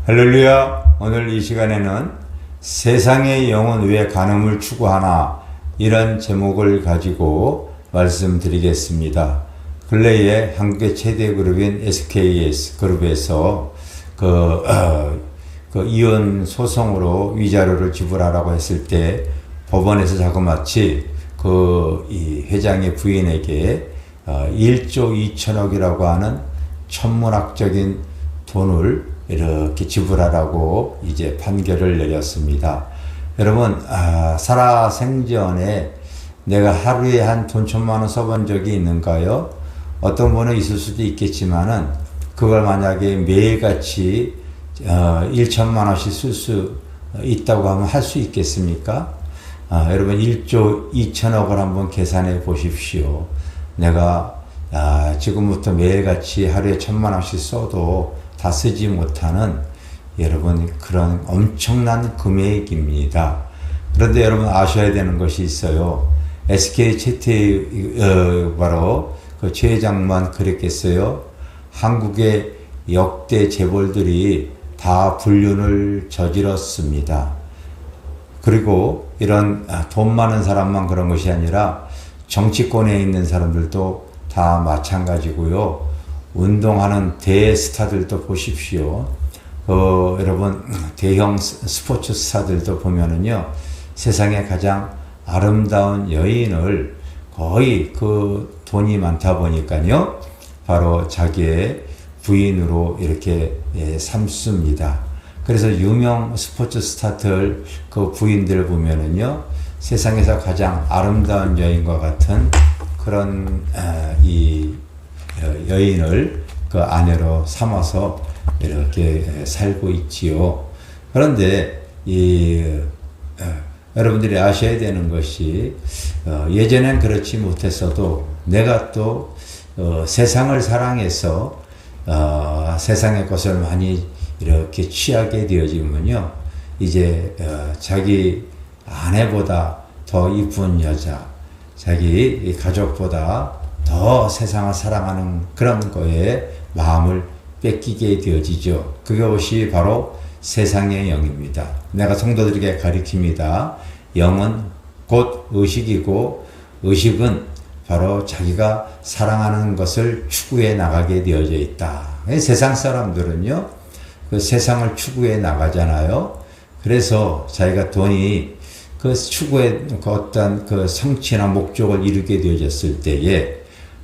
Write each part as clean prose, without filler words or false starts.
할렐루야. 오늘 이 시간에는 세상의 영은 왜 간음을 추구하나, 이런 제목을 가지고 말씀드리겠습니다. 근래에 한국의 최대 그룹인 SKS 그룹에서 이혼 소송으로 위자료를 지불하라고 했을 때 법원에서 자그마치 이 회장의 부인에게 1조 2천억이라고 하는 천문학적인 돈을 이렇게 지불하라고 이제 판결을 내렸습니다. 여러분, 살아생전에 내가 하루에 한 돈 1,000만 원 써본 적이 있는가요? 어떤 분은 있을 수도 있겠지만은, 그걸 만약에 매일같이 1,000만 원씩 쓸 수 있다고 하면 할 수 있겠습니까? 여러분, 1조 2천억을 한번 계산해 보십시오. 내가 지금부터 매일같이 하루에 1,000만 원씩 써도 다 쓰지 못하는, 여러분, 그런 엄청난 금액입니다. 그런데 여러분 아셔야 되는 것이 있어요. SK 바로 그 최 회장만 그랬겠어요? 한국의 역대 재벌들이 다 불륜을 저질렀습니다. 그리고 이런 돈 많은 사람만 그런 것이 아니라 정치권에 있는 사람들도 다 마찬가지고요. 운동하는 대스타들도 보십시오. 여러분, 대형 스포츠 스타들도 보면은요, 세상에 가장 아름다운 여인을 거의 그 돈이 많다 보니까요, 바로 자기의 부인으로 이렇게 삼습니다. 그래서 유명 스포츠 스타들 그 부인들 보면은요, 세상에서 가장 아름다운 여인과 같은 그런 이 여인을 그 아내로 삼아서 이렇게 살고 있지요. 그런데 여러분들이 아셔야 되는 것이, 예전엔 그렇지 못했어도 내가 또 세상을 사랑해서 세상의 것을 많이 이렇게 취하게 되어지면요, 이제 자기 아내보다 더 이쁜 여자, 자기 가족보다 더 세상을 사랑하는 그런 거에 마음을 뺏기게 되어지죠. 그것이 바로 세상의 영입니다. 내가 성도들에게 가르칩니다. 영은 곧 의식이고, 의식은 바로 자기가 사랑하는 것을 추구해 나가게 되어져 있다. 세상 사람들은요, 그 세상을 추구해 나가잖아요. 그래서 자기가 돈이 그 추구의 어떤 그 성취나 목적을 이루게 되어졌을 때에,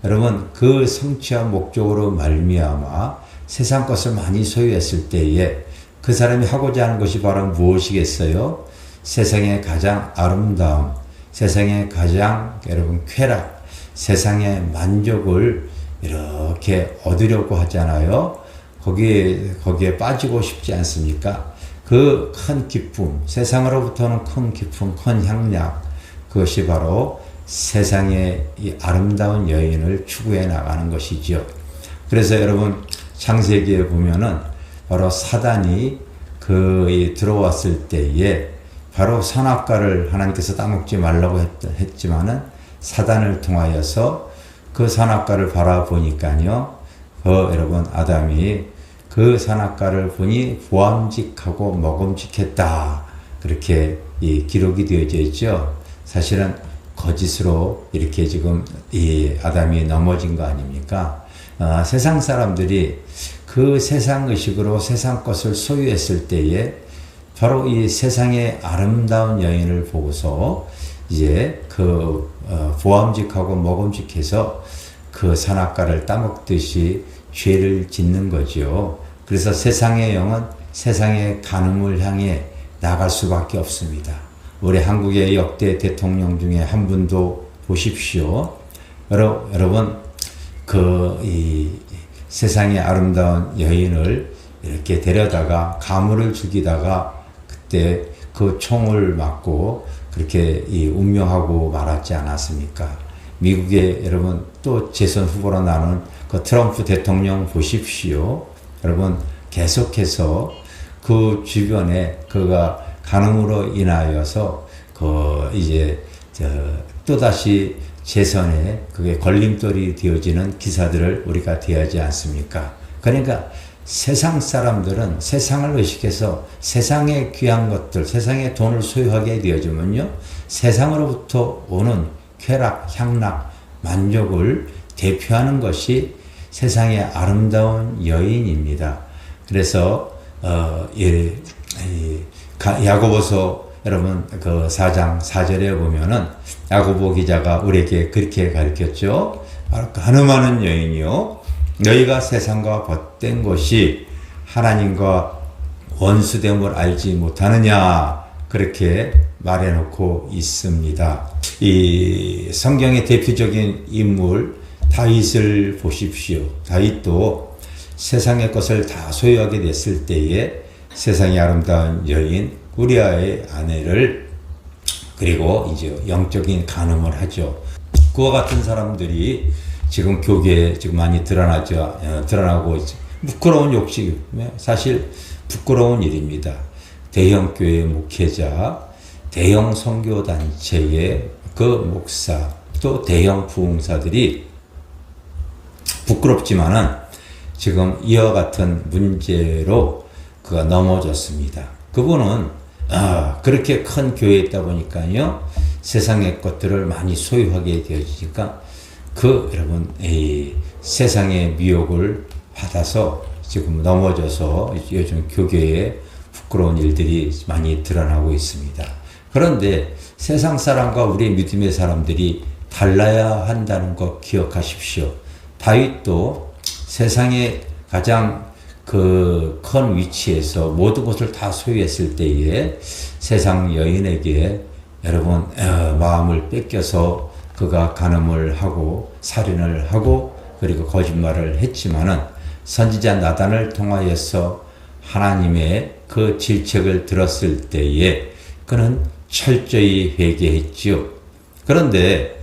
여러분, 그 성취와 목적으로 말미암아 세상 것을 많이 소유했을 때에 그 사람이 하고자 하는 것이 바로 무엇이겠어요? 세상의 가장 아름다움, 세상의 가장, 여러분, 쾌락, 세상의 만족을 이렇게 얻으려고 하잖아요. 거기에 빠지고 싶지 않습니까? 그 큰 기쁨, 세상으로부터는 큰 기쁨, 큰 향락, 그것이 바로 세상의 이 아름다운 여인을 추구해 나가는 것이죠. 그래서 여러분, 창세기에 보면은 바로 사단이 들어왔을 때에 바로 선악과를 하나님께서 따먹지 말라고 했지만은 사단을 통하여서 그 선악과를 바라보니까요, 여러분, 아담이 그 선악과를 보니 보암직하고 먹음직했다, 그렇게 기록이 되어져 있죠. 사실은 거짓으로 이렇게 지금 이 아담이 넘어진 거 아닙니까? 세상 사람들이 그 세상 의식으로 세상 것을 소유했을 때에 바로 이 세상의 아름다운 여인을 보고서 이제 보암직하고 먹음직해서 그 선악과를 따먹듯이 죄를 짓는 거죠. 그래서 세상의 영은 세상의 간음을 향해 나갈 수밖에 없습니다. 우리 한국의 역대 대통령 중에 한 분도 보십시오. 여러분, 이 세상의 아름다운 여인을 이렇게 데려다가 가물을 죽이다가 그때 그 총을 맞고 그렇게 운명하고 말았지 않았습니까? 미국의, 여러분, 또 재선 후보로 나오는 그 트럼프 대통령 보십시오. 여러분, 계속해서 그 주변에 그가 간음으로 인하여서 또다시 재선에 그게 걸림돌이 되어지는 기사들을 우리가 대하지 않습니까? 그러니까 세상 사람들은 세상을 의식해서 세상의 귀한 것들, 세상의 돈을 소유하게 되어지면요, 세상으로부터 오는 쾌락, 향락, 만족을 대표하는 것이 세상의 아름다운 여인입니다. 그래서 야고보서 여러분 그 4장 4절에 보면은 야고보 기자가 우리에게 그렇게 가르쳤죠. 가늠하는 여인이요, 너희가 세상과 벗된 것이 하나님과 원수됨을 알지 못하느냐, 그렇게 말해놓고 있습니다. 이 성경의 대표적인 인물 다윗을 보십시오. 다윗도 세상의 것을 다 소유하게 됐을 때에 세상의 아름다운 여인 우리아의 아내를, 그리고 이제 영적인 간음을 하죠. 그와 같은 사람들이 지금 교계에 지금 많이 드러나고 있죠. 부끄러운 욕심, 사실 부끄러운 일입니다. 대형 교회 목회자, 대형 선교단체의 그 목사, 또 대형 부흥사들이 부끄럽지만은 지금 이와 같은 문제로 그가 넘어졌습니다. 그분은 그렇게 큰 교회에 있다 보니까요, 세상의 것들을 많이 소유하게 되어지니까 여러분 이 세상의 미혹을 받아서 지금 넘어져서 요즘 교계에 부끄러운 일들이 많이 드러나고 있습니다. 그런데 세상 사람과 우리 믿음의 사람들이 달라야 한다는 거 기억하십시오. 다윗도 세상의 가장 큰 위치에서 모든 것을 다 소유했을 때에 세상 여인에게 여러분 마음을 뺏겨서 그가 간음을 하고 살인을 하고 그리고 거짓말을 했지만은 선지자 나단을 통하여서 하나님의 그 질책을 들었을 때에 그는 철저히 회개했지요. 그런데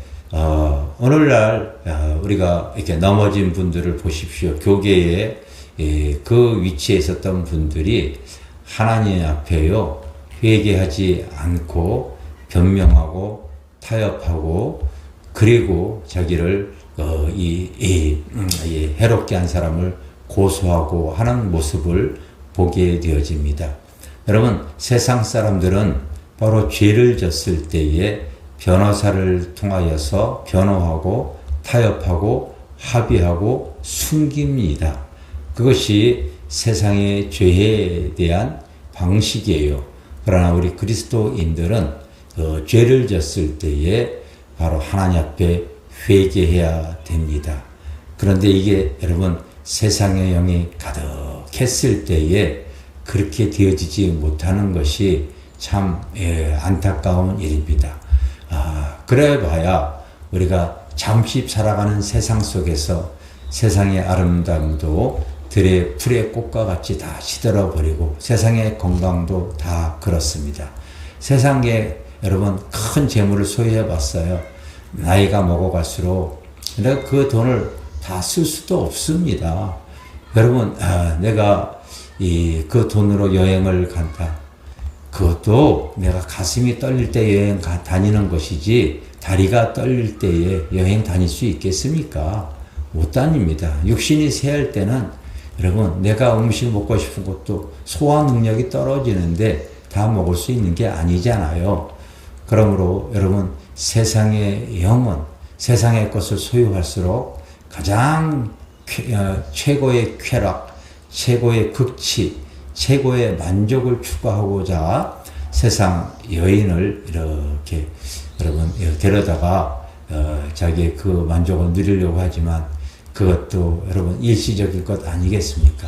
오늘날 우리가 이렇게 넘어진 분들을 보십시오. 교계에 그 위치에 있었던 분들이 하나님 앞에요, 회개하지 않고 변명하고 타협하고 그리고 자기를 해롭게 한 사람을 고소하고 하는 모습을 보게 되어집니다. 여러분, 세상 사람들은 바로 죄를 졌을 때에 변호사를 통하여서 변호하고 타협하고 합의하고 숨깁니다. 그것이 세상의 죄에 대한 방식이에요. 그러나 우리 그리스도인들은 죄를 졌을 때에 바로 하나님 앞에 회개해야 됩니다. 그런데 이게 여러분 세상의 영이 가득했을 때에 그렇게 되어지지 못하는 것이 참 안타까운 일입니다. 그래 봐야 우리가 잠시 살아가는 세상 속에서 세상의 아름다움도 들의 풀의 꽃과 같이 다 시들어버리고 세상의 건강도 다 그렇습니다. 세상에 여러분 큰 재물을 소유해 봤어요. 나이가 먹어갈수록 내가 그 돈을 다 쓸 수도 없습니다. 여러분 내가 그 돈으로 여행을 간다. 그것도 내가 가슴이 떨릴 때 여행 다니는 것이지 다리가 떨릴 때에 여행 다닐 수 있겠습니까? 못 다닙니다. 육신이 쇠할 때는 여러분 내가 음식 먹고 싶은 것도 소화 능력이 떨어지는데 다 먹을 수 있는 게 아니잖아요. 그러므로 여러분 세상의 영은 세상의 것을 소유할수록 가장 최고의 쾌락, 최고의 극치, 최고의 만족을 추구하고자 세상 여인을 이렇게 여러분 데려다가 자기의 그 만족을 누리려고 하지만 그것도 여러분 일시적일 것 아니겠습니까?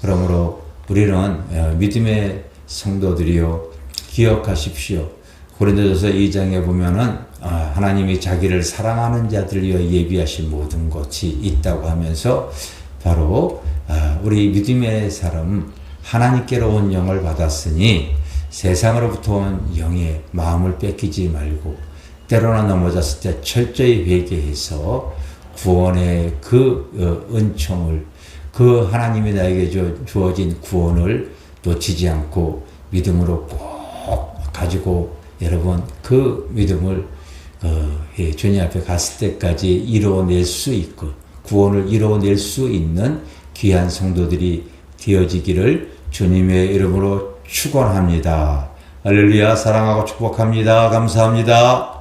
그러므로 우리는 믿음의 성도들이요 기억하십시오. 고린도전서 2장에 보면은 하나님이 자기를 사랑하는 자들 위하여 예비하신 모든 것이 있다고 하면서 바로 우리 믿음의 사람 하나님께로 온 영을 받았으니 세상으로부터 온 영의 마음을 뺏기지 말고 때로나 넘어졌을 때 철저히 회개해서 구원의 그 은총을 그 하나님이 나에게 주어진 구원을 놓치지 않고 믿음으로 꼭 가지고 여러분 그 믿음을 주님 앞에 갔을 때까지 이루어낼 수 있고 구원을 이루어낼 수 있는 귀한 성도들이 되어지기를 주님의 이름으로 축원합니다. 할렐루야. 사랑하고 축복합니다. 감사합니다.